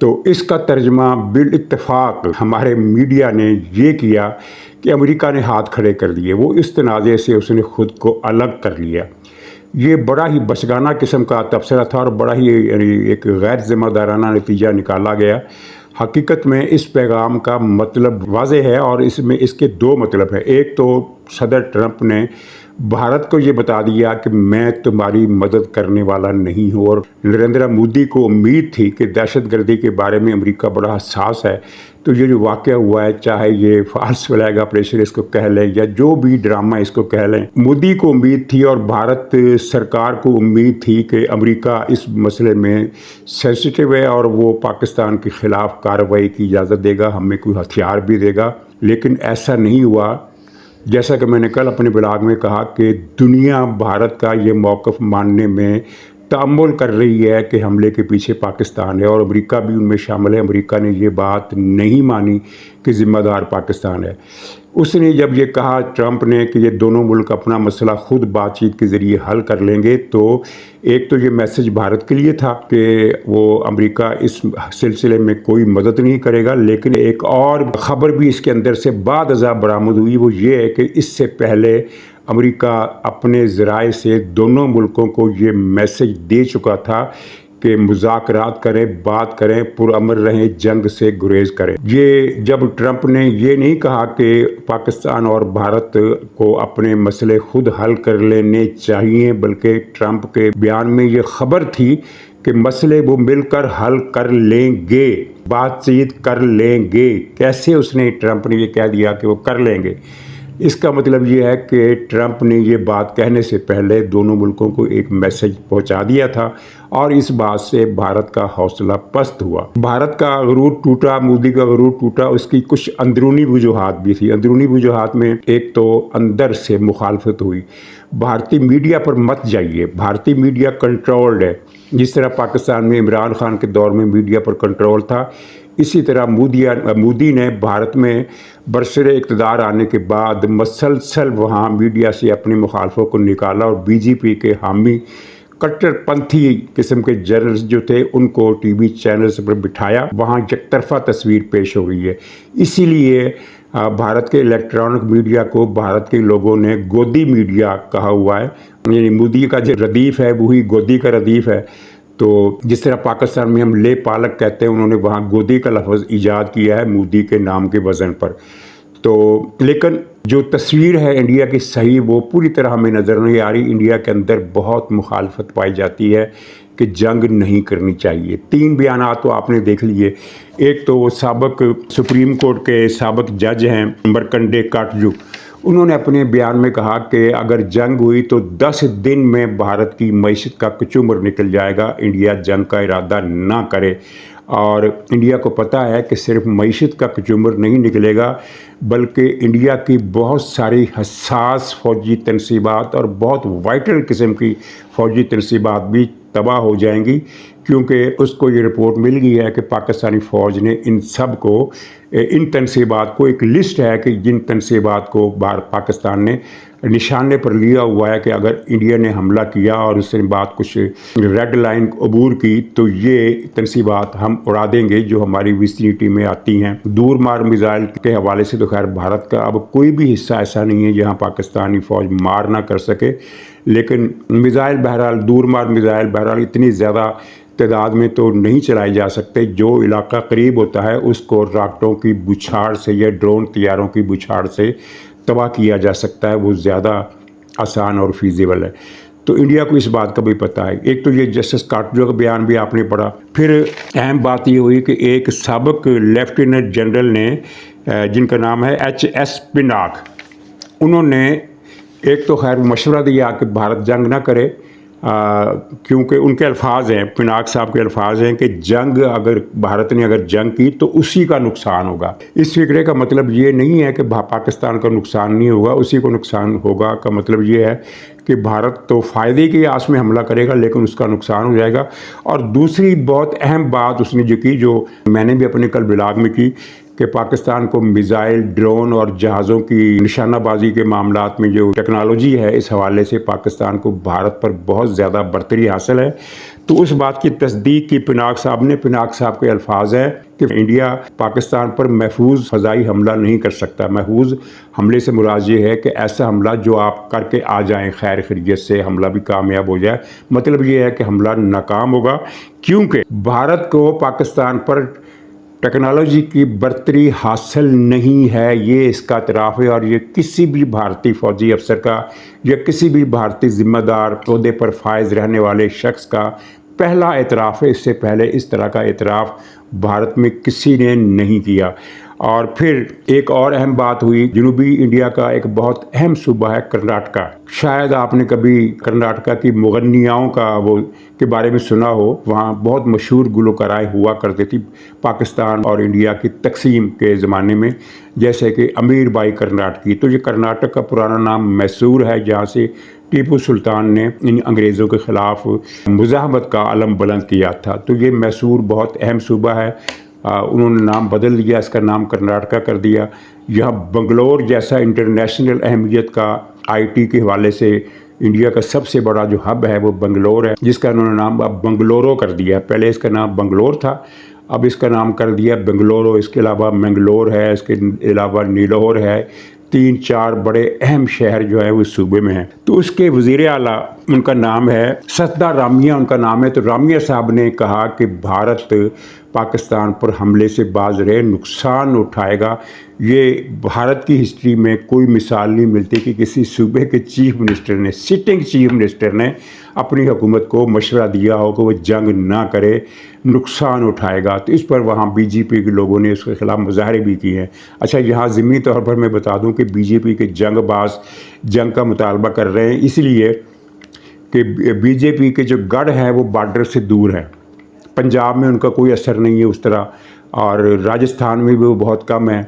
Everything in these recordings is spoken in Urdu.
تو اس کا ترجمہ بالاتفاق ہمارے میڈیا نے یہ کیا کہ امریکہ نے ہاتھ کھڑے کر دیے، وہ اس تنازع سے اس نے خود کو الگ کر لیا۔ یہ بڑا ہی بچگانہ قسم کا تبصرہ تھا اور بڑا ہی ایک غیر ذمہ دارانہ نتیجہ نکالا گیا۔ حقیقت میں اس پیغام کا مطلب واضح ہے اور اس کے دو مطلب ہیں۔ ایک تو صدر ٹرمپ نے بھارت کو یہ بتا دیا کہ میں تمہاری مدد کرنے والا نہیں ہوں، اور نریندر مودی کو امید تھی کہ دہشت گردی کے بارے میں امریکہ بڑا حساس ہے، تو یہ جو واقعہ ہوا ہے، چاہے یہ فالس فلیگ آپریشن اس کو کہہ لیں یا جو بھی ڈرامہ اس کو کہہ لیں، مودی کو امید تھی اور بھارت سرکار کو امید تھی کہ امریکہ اس مسئلے میں سینسٹیو ہے اور وہ پاکستان کے خلاف کارروائی کی اجازت دے گا، ہمیں کوئی ہتھیار بھی دے گا، لیکن ایسا نہیں ہوا۔ جیسا کہ میں نے کل اپنے بلاگ میں کہا کہ دنیا بھارت کا یہ موقف ماننے میں تأمل کر رہی ہے کہ حملے کے پیچھے پاکستان ہے، اور امریکہ بھی ان میں شامل ہے۔ امریکہ نے یہ بات نہیں مانی کہ ذمہ دار پاکستان ہے۔ اس نے جب یہ کہا ٹرمپ نے کہ یہ دونوں ملک اپنا مسئلہ خود بات چیت کے ذریعے حل کر لیں گے، تو ایک تو یہ میسج بھارت کے لیے تھا کہ وہ امریکہ اس سلسلے میں کوئی مدد نہیں کرے گا، لیکن ایک اور خبر بھی اس کے اندر سے بعد ازاں برآمد ہوئی، وہ یہ ہے کہ اس سے پہلے امریکہ اپنے ذرائع سے دونوں ملکوں کو یہ میسج دے چکا تھا کہ مذاکرات کریں، بات کریں، پرامن رہیں، جنگ سے گریز کریں۔ یہ جب ٹرمپ نے یہ نہیں کہا کہ پاکستان اور بھارت کو اپنے مسئلے خود حل کر لینے چاہیے، بلکہ ٹرمپ کے بیان میں یہ خبر تھی کہ مسئلے وہ مل کر حل کر لیں گے، بات چیت کر لیں گے۔ کیسے ٹرمپ نے یہ کہہ دیا کہ وہ کر لیں گے؟ اس کا مطلب یہ ہے کہ ٹرمپ نے یہ بات کہنے سے پہلے دونوں ملکوں کو ایک میسج پہنچا دیا تھا، اور اس بات سے بھارت کا حوصلہ پست ہوا۔ بھارت کا غرور ٹوٹا، مودی کا غرور ٹوٹا۔ اس کی کچھ اندرونی وجوہات بھی تھی۔ اندرونی وجوہات میں ایک تو اندر سے مخالفت ہوئی۔ بھارتی میڈیا پر مت جائیے، بھارتی میڈیا کنٹرولڈ ہے۔ جس طرح پاکستان میں عمران خان کے دور میں میڈیا پر کنٹرول تھا، اسی طرح مودی نے بھارت میں برسر اقتدار آنے کے بعد مسلسل وہاں میڈیا سے اپنے مخالفوں کو نکالا، اور بی جے پی کے حامی کٹر پنتھی قسم کے جرنلز جو تھے ان کو ٹی وی چینلز پر بٹھایا۔ وہاں یک طرفہ تصویر پیش ہو گئی ہے۔ اسی لیے بھارت کے الیکٹرانک میڈیا کو بھارت کے لوگوں نے گودی میڈیا کہا ہوا ہے، یعنی مودی کا جو ردیف ہے وہی گودی کا ردیف ہے۔ تو جس طرح پاکستان میں ہم لے پالک کہتے ہیں، انہوں نے وہاں گودی کا لفظ ایجاد کیا ہے مودی کے نام کے وزن پر۔ تو لیکن جو تصویر ہے انڈیا کی صحیح، وہ پوری طرح ہمیں نظر نہیں آ رہی۔ انڈیا کے اندر بہت مخالفت پائی جاتی ہے کہ جنگ نہیں کرنی چاہیے۔ 3 بیانات تو آپ نے دیکھ لیے۔ ایک تو وہ سابق سپریم کورٹ کے سابق جج ہیں مرکنڈے کاٹجو، انہوں نے اپنے بیان میں کہا کہ اگر جنگ ہوئی تو 10 دن میں بھارت کی معیشت کا کچومر نکل جائے گا، انڈیا جنگ کا ارادہ نہ کرے۔ اور انڈیا کو پتہ ہے کہ صرف معیشت کا کچومر نہیں نکلے گا، بلکہ انڈیا کی بہت ساری حساس فوجی تنصیبات اور بہت وائٹل قسم کی فوجی تنصیبات بھی تباہ ہو جائیں گی، کیونکہ اس کو یہ رپورٹ مل گئی ہے کہ پاکستانی فوج نے ان سب کو، ان تنصیبات کو، ایک لسٹ ہے کہ جن تنصیبات کو پاکستان نے نشانے پر لیا ہوا ہے کہ اگر انڈیا نے حملہ کیا اور اس کے بعد کچھ ریڈ لائن عبور کی تو یہ تنصیبات ہم اڑا دیں گے جو ہماری ویسینٹی میں آتی ہیں۔ دور مار میزائل کے حوالے سے تو خیر بھارت کا اب کوئی بھی حصہ ایسا نہیں ہے جہاں پاکستانی فوج مار نہ کر سکے، لیکن میزائل بہرحال، دور مار میزائل بہرحال اتنی زیادہ تعداد میں تو نہیں چلائے جا سکتے۔ جو علاقہ قریب ہوتا ہے اس کو راکٹوں کی بچھاڑ سے یا ڈرون طیاروں کی بچھاڑ سے تباہ کیا جا سکتا ہے، وہ زیادہ آسان اور فیزیبل ہے۔ تو انڈیا کو اس بات کا بھی پتہ ہے۔ ایک تو یہ جسٹس کاٹجو کا بیان بھی آپ نے پڑھا۔ پھر اہم بات یہ ہوئی کہ ایک سابق لیفٹیننٹ جنرل نے، جن کا نام ہے HS پناک، انہوں نے ایک تو خیر مشورہ دیا کہ بھارت جنگ نہ کرے، کیونکہ ان کے الفاظ ہیں، پناک صاحب کے الفاظ ہیں کہ جنگ اگر بھارت نے اگر جنگ کی تو اسی کا نقصان ہوگا۔ اس فکرے کا مطلب یہ نہیں ہے کہ پاکستان کا نقصان نہیں ہوگا، اسی کو نقصان ہوگا کا مطلب یہ ہے کہ بھارت تو فائدے کی آس میں حملہ کرے گا لیکن اس کا نقصان ہو جائے گا۔ اور دوسری بہت اہم بات اس نے جو کی، جو میں نے بھی اپنے کل بلاگ میں کی، کہ پاکستان کو میزائل، ڈرون اور جہازوں کی نشانہ بازی کے معاملات میں جو ٹیکنالوجی ہے، اس حوالے سے پاکستان کو بھارت پر بہت زیادہ برتری حاصل ہے۔ تو اس بات کی تصدیق کی پناک صاحب کے الفاظ ہیں کہ انڈیا پاکستان پر محفوظ فضائی حملہ نہیں کر سکتا۔ محفوظ حملے سے مراد یہ ہے کہ ایسا حملہ جو آپ کر کے آ جائیں خیر خیریت سے، حملہ بھی کامیاب ہو جائے، مطلب یہ ہے کہ حملہ ناکام ہوگا، کیونکہ بھارت کو پاکستان پر ٹیکنالوجی کی برتری حاصل نہیں ہے، یہ اس کا اعتراف ہے، اور یہ کسی بھی بھارتی فوجی افسر کا یا کسی بھی بھارتی ذمہ دار عہدے پر فائز رہنے والے شخص کا پہلا اعتراف ہے۔ اس سے پہلے اس طرح کا اعتراف بھارت میں کسی نے نہیں کیا۔ اور پھر ایک اور اہم بات ہوئی، جنوبی انڈیا کا ایک بہت اہم صوبہ ہے کرناٹکا۔ شاید آپ نے کبھی کرناٹکا کی مغنیاؤں کے بارے میں سنا ہو، وہاں بہت مشہور گلوکارائیں ہوا کرتی تھی پاکستان اور انڈیا کی تقسیم کے زمانے میں، جیسے کہ امیر بائی کرناٹکی۔ تو یہ کرناٹک کا پرانا نام میسور ہے، جہاں سے ٹیپو سلطان نے ان انگریزوں کے خلاف مزاحمت کا علم بلند کیا تھا۔ تو یہ میسور بہت اہم صوبہ ہے، انہوں نے نام بدل دیا، اس کا نام کرناٹکا کر دیا۔ یہاں بنگلور جیسا انٹرنیشنل اہمیت کا آئی ٹی کے حوالے سے انڈیا کا سب سے بڑا جو ہب ہے وہ بنگلور ہے، جس کا انہوں نے نام اب بنگلورو کر دیا ہے۔ پہلے اس کا نام بنگلور تھا، اب اس کا نام کر دیا بنگلورو۔ اس کے علاوہ منگلور ہے، اس کے علاوہ نیلور ہے، 3-4 بڑے اہم شہر جو ہے وہ اس صوبے میں ہیں۔ تو اس کے وزیر اعلیٰ، ان کا نام ہے ستھا رامیا، ان کا نام ہے۔ تو رامیا صاحب نے کہا کہ بھارت پاکستان پر حملے سے باز رہے، نقصان اٹھائے گا۔ یہ بھارت کی ہسٹری میں کوئی مثال نہیں ملتی کہ کسی صوبے کے چیف منسٹر نے، سٹنگ چیف منسٹر نے اپنی حکومت کو مشورہ دیا ہو کہ وہ جنگ نہ کرے، نقصان اٹھائے گا۔ تو اس پر وہاں بی جے پی کے لوگوں نے اس کے خلاف مظاہرے بھی کیے ہیں۔ اچھا، یہاں ضمنی طور پر میں بتا دوں کہ بی جے پی کے جنگ باز جنگ کا مطالبہ کر رہے ہیں، اس لیے کہ بی جے پی کے جو گڑھ ہیں وہ بارڈر سے دور ہیں۔ پنجاب میں ان کا کوئی اثر نہیں ہے اس طرح، اور راجستھان میں بھی وہ بہت کم ہے۔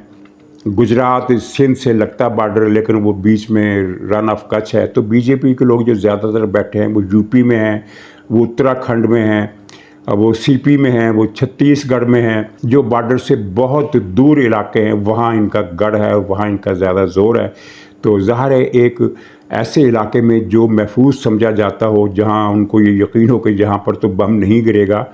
گجرات سندھ سے لگتا بارڈر، لیکن وہ بیچ میں رن آف کچھ ہے۔ تو بی جے پی کے لوگ جو زیادہ تر بیٹھے ہیں وہ یو پی میں ہیں، وہ اتراکھنڈ میں ہیں، وہ سی پی میں ہیں، وہ چھتیس گڑھ میں ہیں، جو بارڈر سے بہت دور علاقے ہیں، وہاں ان کا گڑھ ہے اور وہاں ان کا زیادہ زور ہے۔ تو ظاہر ہے ایک ایسے علاقے میں جو محفوظ سمجھا جاتا ہو، جہاں ان کو یہ یقین ہو کہ یہاں پر تو بم نہیں گرے گا،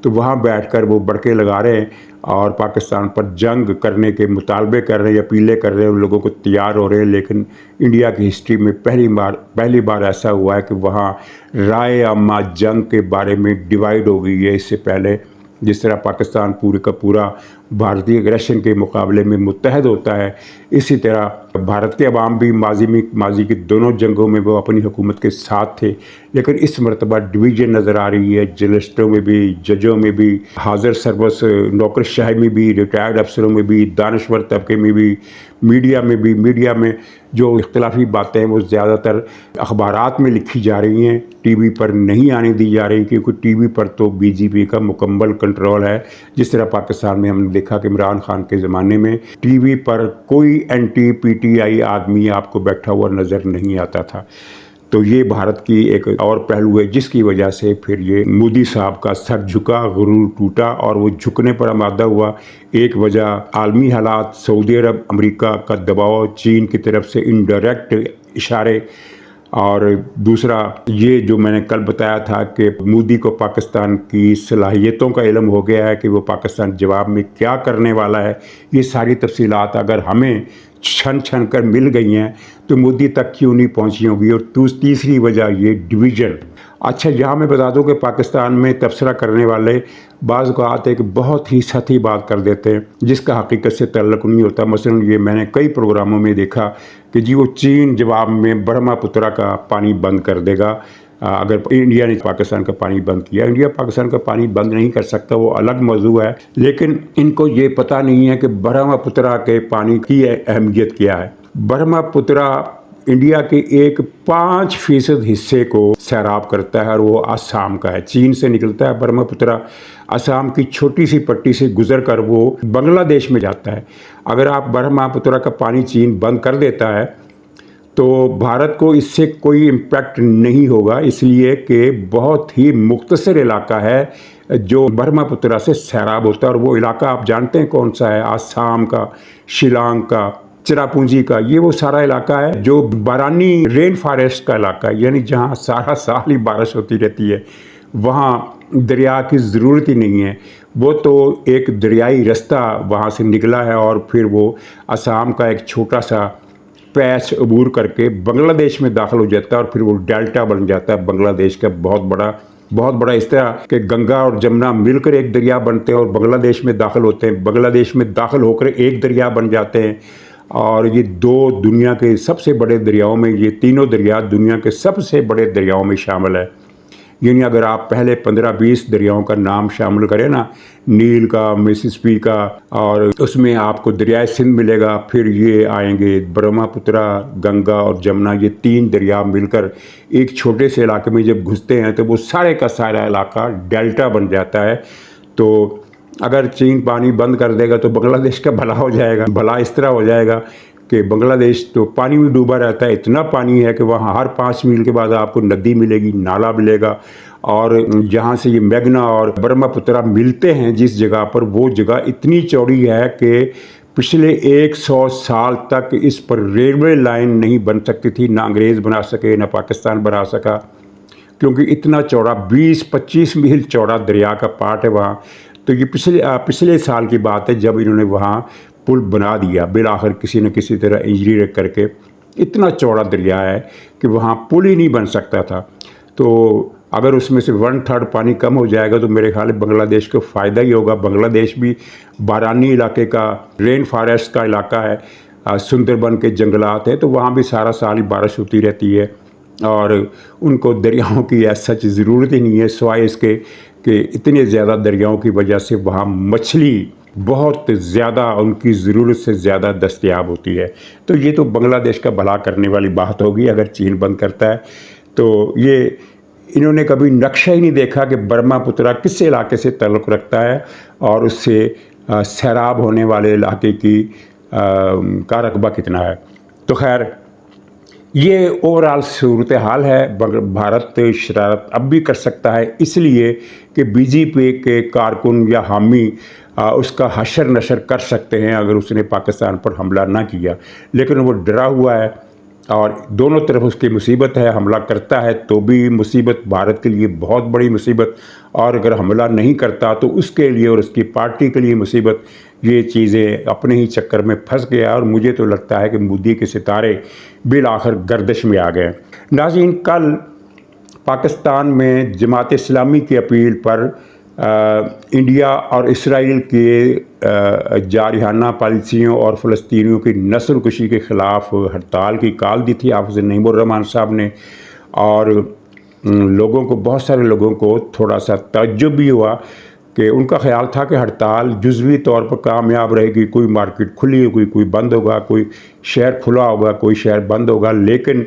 تو وہاں بیٹھ کر وہ بڑکے لگا رہے ہیں اور پاکستان پر جنگ کرنے کے مطالبے کر رہے ہیں، اپیلیں کر رہے ہیں، ان لوگوں کو تیار ہو رہے ہیں۔ لیکن انڈیا کی ہسٹری میں پہلی بار ایسا ہوا ہے کہ وہاں رائے عامہ جنگ کے بارے میں ڈیوائیڈ ہو گئی ہے۔ اس سے پہلے جس طرح پاکستان پورے کا پورا بھارتی اگریشن کے مقابلے میں متحد ہوتا ہے، اسی طرح بھارت کے عوام بھی ماضی کی دونوں جنگوں میں وہ اپنی حکومت کے ساتھ تھے، لیکن اس مرتبہ ڈویژن نظر آ رہی ہے، جرنلسٹوں میں بھی، ججوں میں بھی، حاضر سروس نوکر شاہی میں بھی، ریٹائرڈ افسروں میں بھی، دانشور طبقے میں بھی، میڈیا میں جو اختلافی باتیں ہیں وہ زیادہ تر اخبارات میں لکھی جا رہی ہیں، ٹی وی پر نہیں آنے دی جا رہی، کیونکہ ٹی وی پر تو بی جے پی کا مکمل کنٹرول ہے۔ جس طرح پاکستان میں ہم نے دیکھا کہ عمران خان کے زمانے میں ٹی وی پر کوئی اینٹی پی ٹی آئی آدمی آپ کو بیٹھا ہوا نظر نہیں آتا تھا۔ تو یہ بھارت کی ایک اور پہلو ہے جس کی وجہ سے پھر یہ مودی صاحب کا سر جھکا، غرور ٹوٹا اور وہ جھکنے پر آمادہ ہوا۔ ایک وجہ عالمی حالات، سعودی عرب، امریکہ کا دباؤ، چین کی طرف سے انڈائریکٹ اشارے، اور دوسرا یہ جو میں نے کل بتایا تھا کہ مودی کو پاکستان کی صلاحیتوں کا علم ہو گیا ہے کہ وہ پاکستان جواب میں کیا کرنے والا ہے۔ یہ ساری تفصیلات اگر ہمیں چھن کر مل گئی ہیں تو مودی تک کیوں نہیں پہنچی ہوگی۔ اور تیسری وجہ یہ ڈویژن۔ اچھا، یہاں میں بتا دوں کہ پاکستان میں تبصرہ کرنے والے بعض اوقات ایک بہت ہی سطحی بات کر دیتے ہیں جس کا حقیقت سے تعلق نہیں ہوتا۔ مثلا یہ میں نے کئی پروگراموں میں دیکھا کہ جی وہ چین جواب میں برہما پترا کا پانی بند کر دے گا اگر انڈیا نے پاکستان کا پانی بند کیا۔ انڈیا پاکستان کا پانی بند نہیں کر سکتا، وہ الگ موضوع ہے، لیکن ان کو یہ پتہ نہیں ہے کہ برہما پترا کے پانی کی اہمیت کیا ہے۔ برہما پترا انڈیا کے ایک 5% حصے کو سیراب کرتا ہے اور وہ آسام کا ہے۔ چین سے نکلتا ہے برہما پترا، آسام کی چھوٹی سی پٹی سے گزر کر وہ بنگلہ دیش میں جاتا ہے۔ اگر آپ برہما پترا کا پانی چین بند کر دیتا ہے تو بھارت کو اس سے کوئی امپیکٹ نہیں ہوگا، اس لیے کہ بہت ہی مختصر علاقہ ہے جو برہما پترا سے سیراب ہوتا ہے، اور وہ علاقہ آپ جانتے ہیں کون سا ہے، آسام کا، شیلانگ کا، چراپونجی کا، یہ وہ سارا علاقہ ہے جو بارانی رین فارسٹ کا علاقہ ہے، یعنی جہاں سارا سال ہی بارش ہوتی رہتی ہے، وہاں دریا کی ضرورت ہی نہیں ہے۔ وہ تو ایک دریائی رستہ وہاں سے نکلا ہے اور پھر وہ آسام کا ایک چھوٹا سا پیچ عبور کر کے بنگلہ دیش میں داخل ہو جاتا ہے، اور پھر وہ ڈیلٹا بن جاتا ہے بنگلہ دیش کا بہت بڑا اس طرح کہ گنگا اور جمنا مل کر ایک دریا بنتے ہیں اور بنگلہ دیش میں داخل ہوتے ہیں، بنگلہ دیش میں داخل ہو کر ایک دریا بن جاتے ہیں، اور یہ دو دنیا کے سب سے بڑے دریاؤں میں، یہ تینوں دریا دنیا کے سب سے بڑے دریاؤں میں شامل ہے۔ یعنی اگر آپ پہلے 15-20 دریاؤں کا نام شامل کریں نا، نیل کا، مسسپی کا، اور اس میں آپ کو دریائے سندھ ملے گا، پھر یہ آئیں گے برہما پترا، گنگا اور جمنا، یہ 3 دریا مل کر ایک چھوٹے سے علاقے میں جب گھستے ہیں تو وہ سارے کا سارا علاقہ ڈیلٹا بن جاتا ہے۔ تو اگر چین پانی بند کر دے گا تو بنگلہ دیش کا بھلا ہو جائے گا، بھلا اس طرح ہو جائے گا کہ بنگلہ دیش تو پانی میں ڈوبا رہتا ہے، اتنا پانی ہے کہ وہاں ہر 5 میل کے بعد آپ کو ندی ملے گی، نالا ملے گا، اور جہاں سے یہ میگنا اور برہما پترا ملتے ہیں جس جگہ پر، وہ جگہ اتنی چوڑی ہے کہ پچھلے 100 سال تک اس پر ریلوے لائن نہیں بن سکتی تھی، نہ انگریز بنا سکے نہ پاکستان بنا سکا، کیونکہ اتنا چوڑا 20-25 میل چوڑا دریا کا پارٹ ہے وہاں۔ تو یہ پچھلے سال کی بات ہے جب انہوں نے وہاں پل بنا دیا بالآخر، کسی نہ کسی طرح انجینئر کر کے، اتنا چوڑا دریا ہے کہ وہاں پل ہی نہیں بن سکتا تھا۔ تو اگر اس میں سے 1/3 پانی کم ہو جائے گا تو میرے خیال ہے بنگلہ دیش کو فائدہ ہی ہوگا۔ بنگلہ دیش بھی بارانی علاقے کا، رین فارسٹ کا علاقہ ہے، سندر بن کے جنگلات ہیں، تو وہاں بھی سارا سال ہی بارش ہوتی رہتی ہے، اور ان کو دریاؤں کی ایس سچ ضرورت ہی نہیں ہے، سوائے اس کے کہ اتنے زیادہ دریاؤں کی وجہ سے وہاں مچھلی بہت زیادہ، ان کی ضرورت سے زیادہ دستیاب ہوتی ہے۔ تو یہ تو بنگلہ دیش کا بھلا کرنے والی بات ہوگی اگر چین بند کرتا ہے۔ تو یہ انہوں نے کبھی نقشہ ہی نہیں دیکھا کہ برہما پترا کس علاقے سے تعلق رکھتا ہے اور اس سے سیراب ہونے والے علاقے کا رقبہ کتنا ہے۔ تو خیر، یہ اوورآل صورتحال ہے۔ بھارت شرارت اب بھی کر سکتا ہے، اس لیے کہ بی جے پی کے کارکن یا حامی اس کا حشر نشر کر سکتے ہیں اگر اس نے پاکستان پر حملہ نہ کیا، لیکن وہ ڈرا ہوا ہے اور دونوں طرف اس کی مصیبت ہے۔ حملہ کرتا ہے تو بھی مصیبت، بھارت کے لیے بہت بڑی مصیبت، اور اگر حملہ نہیں کرتا تو اس کے لیے اور اس کی پارٹی کے لیے مصیبت۔ یہ چیزیں اپنے ہی چکر میں پھنس گیا، اور مجھے تو لگتا ہے کہ مودی کے ستارے بالآخر گردش میں آ گئے۔ ناظرین، کل پاکستان میں جماعت اسلامی کی اپیل پر انڈیا اور اسرائیل کے جارحانہ پالیسیوں اور فلسطینیوں کی نسل کشی کے خلاف ہڑتال کی کال دی تھی حافظ نعیم الرحمن صاحب نے، اور بہت سارے لوگوں کو تھوڑا سا تعجب بھی ہوا کہ ان کا خیال تھا کہ ہڑتال جزوی طور پر کامیاب رہے گی، کوئی مارکیٹ کھلی ہوگی، کوئی بند ہوگا، کوئی شہر کھلا ہوگا، کوئی شہر بند ہوگا، لیکن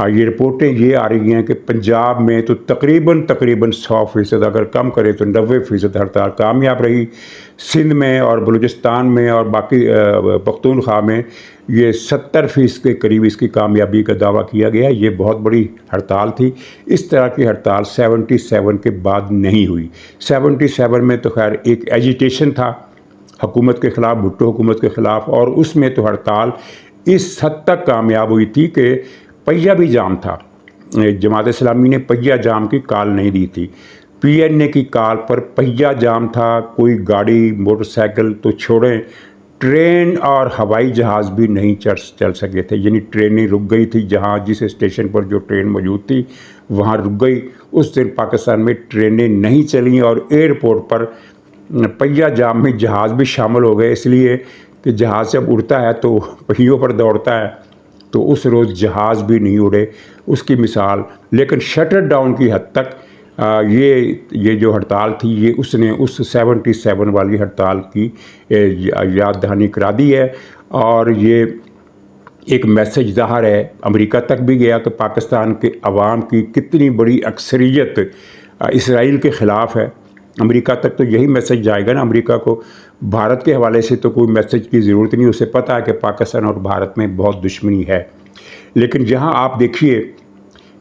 یہ رپورٹیں یہ آ رہی ہیں کہ پنجاب میں تو تقریباً 100%، اگر کم کرے تو 90% ہڑتال کامیاب رہی۔ سندھ میں اور بلوچستان میں اور باقی پختونخوا میں یہ 70% کے قریب اس کی کامیابی کا دعویٰ کیا گیا۔ یہ بہت بڑی ہڑتال تھی، اس طرح کی ہڑتال 77 کے بعد نہیں ہوئی۔ 77 میں تو خیر ایک ایجیٹیشن تھا حکومت کے خلاف، بھٹو حکومت کے خلاف، اور اس میں تو ہڑتال اس حد تک کامیاب ہوئی تھی کہ پہیہ بھی جام تھا۔ جماعت اسلامی نے پہیہ جام کی کال نہیں دی تھی، پی این اے کی کال پر پہیہ جام تھا۔ کوئی گاڑی، موٹر سائیکل تو چھوڑیں، ٹرین اور ہوائی جہاز بھی نہیں چل سکے تھے، یعنی ٹرینیں رک گئی تھی، جس اسٹیشن پر جو ٹرین موجود تھی وہاں رک گئی۔ اس دن پاکستان میں ٹرینیں نہیں چلیں، اور ایئرپورٹ پر پہیہ جام میں جہاز بھی شامل ہو گئے، اس لیے کہ جہاز جب اڑتا ہے تو پہیوں پر دوڑتا ہے، تو اس روز جہاز بھی نہیں اڑے، اس کی مثال۔ لیکن شٹر ڈاؤن کی حد تک یہ جو ہڑتال تھی، یہ اس نے اس 77 والی ہڑتال کی یاد دہانی کرا دی ہے، اور یہ ایک میسج ظاہر ہے، امریکہ تک بھی گیا کہ پاکستان کے عوام کی کتنی بڑی اکثریت اسرائیل کے خلاف ہے۔ امریکہ تک تو یہی میسج جائے گا نا، امریکہ کو بھارت کے حوالے سے تو کوئی میسج کی ضرورت نہیں، اسے پتہ ہے کہ پاکستان اور بھارت میں بہت دشمنی ہے۔ لیکن جہاں آپ دیکھیے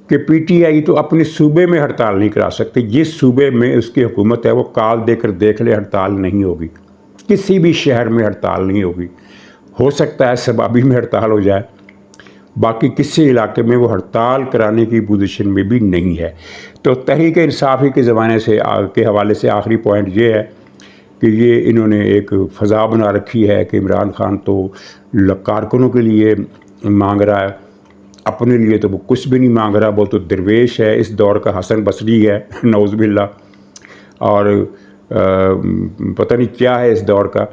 کہ پی ٹی آئی تو اپنے صوبے میں ہڑتال نہیں کرا سکتے، جس صوبے میں اس کی حکومت ہے وہ کال دے کر دیکھ لے، ہڑتال نہیں ہوگی، کسی بھی شہر میں ہڑتال نہیں ہوگی، ہو سکتا ہے سبابی میں ہڑتال ہو جائے، باقی کسی علاقے میں وہ ہڑتال کرانے کی پوزیشن میں بھی نہیں ہے۔ تو تحریک انصاف ہی کے زمانے سے کے حوالے سے آخری پوائنٹ یہ ہے کہ یہ انہوں نے ایک فضا بنا رکھی ہے کہ عمران خان تو کارکنوں کے لیے مانگ رہا ہے، اپنے لیے تو وہ کچھ بھی نہیں مانگ رہا، وہ تو درویش ہے، اس دور کا حسن بصری ہے نعوذ باللہ، اور پتہ نہیں کیا ہے اس دور کا۔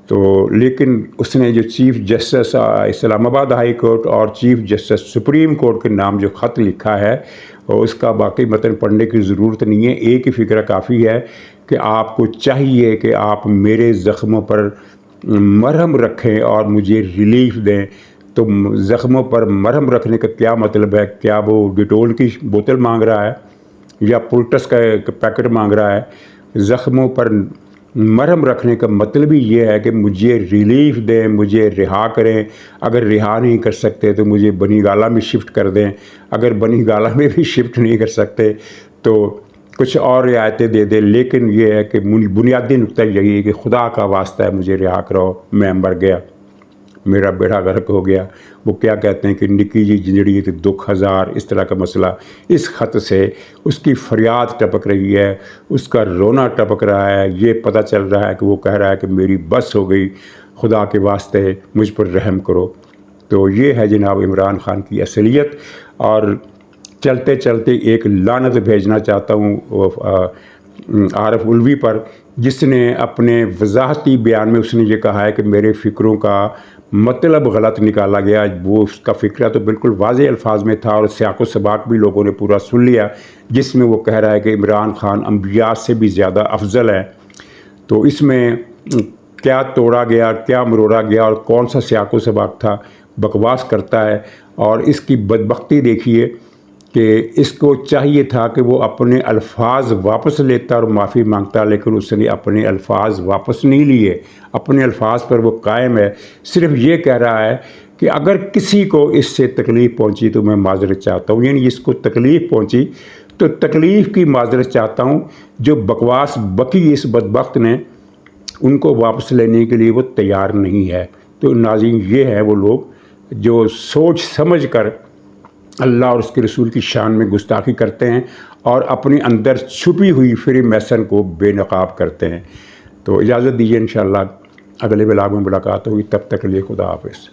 تو لیکن اس نے جو چیف جسٹس اسلام آباد ہائی کورٹ اور چیف جسٹس سپریم کورٹ کے نام جو خط لکھا ہے، اس کا باقی متن پڑھنے کی ضرورت نہیں ہے، ایک ہی فکرہ کافی ہے کہ آپ کو چاہیے کہ آپ میرے زخموں پر مرہم رکھیں اور مجھے ریلیف دیں۔ تو زخموں پر مرہم رکھنے کا کیا مطلب ہے؟ کیا وہ ڈیٹول کی بوتل مانگ رہا ہے یا پولٹس کا پیکٹ مانگ رہا ہے؟ زخموں پر مرہم رکھنے کا مطلب ہی یہ ہے کہ مجھے ریلیف دیں، مجھے رہا کریں، اگر رہا نہیں کر سکتے تو مجھے بنی گالہ میں شفٹ کر دیں، اگر بنی گالہ میں بھی شفٹ نہیں کر سکتے تو کچھ اور رعایتیں دے دیں، لیکن یہ ہے کہ بنیادی نقطہ یہی ہے کہ خدا کا واسطہ ہے مجھے رہا کرو، میں مر گیا، میرا بیڑا غرق ہو گیا۔ وہ کیا کہتے ہیں کہ نکی جی جنجڑی تے دکھ ہزار، اس طرح کا مسئلہ۔ اس خط سے اس کی فریاد ٹپک رہی ہے، اس کا رونا ٹپک رہا ہے، یہ پتہ چل رہا ہے کہ وہ کہہ رہا ہے کہ میری بس ہو گئی، خدا کے واسطے مجھ پر رحم کرو۔ تو یہ ہے جناب عمران خان کی اصلیت۔ اور چلتے چلتے ایک لعنت بھیجنا چاہتا ہوں عارف علوی پر، جس نے اپنے وضاحتی بیان میں اس نے یہ کہا ہے کہ میرے فکروں کا مطلب غلط نکالا گیا۔ وہ اس کا فکرہ تو بالکل واضح الفاظ میں تھا اور سیاق و سباق بھی لوگوں نے پورا سن لیا، جس میں وہ کہہ رہا ہے کہ عمران خان انبیاء سے بھی زیادہ افضل ہے۔ تو اس میں کیا توڑا گیا، کیا مروڑا گیا اور کون سا سیاق و سباق تھا، بکواس کرتا ہے۔ اور اس کی بدبختی دیکھیے کہ اس کو چاہیے تھا کہ وہ اپنے الفاظ واپس لیتا اور معافی مانگتا، لیکن اس نے اپنے الفاظ واپس نہیں لیے، اپنے الفاظ پر وہ قائم ہے، صرف یہ کہہ رہا ہے کہ اگر کسی کو اس سے تکلیف پہنچی تو میں معذرت چاہتا ہوں، یعنی جس کو تکلیف پہنچی تو تکلیف کی معذرت چاہتا ہوں۔ جو بکواس بکی اس بدبخت نے، ان کو واپس لینے کے لیے وہ تیار نہیں ہے۔ تو ناظرین، یہ ہے وہ لوگ جو سوچ سمجھ کر اللہ اور اس کے رسول کی شان میں گستاخی کرتے ہیں اور اپنے اندر چھپی ہوئی فری میسن کو بے نقاب کرتے ہیں۔ تو اجازت دیجیے، انشاءاللہ اگلے بلاگ میں ملاقات ہوگی، تب تک کے لیے خدا حافظ۔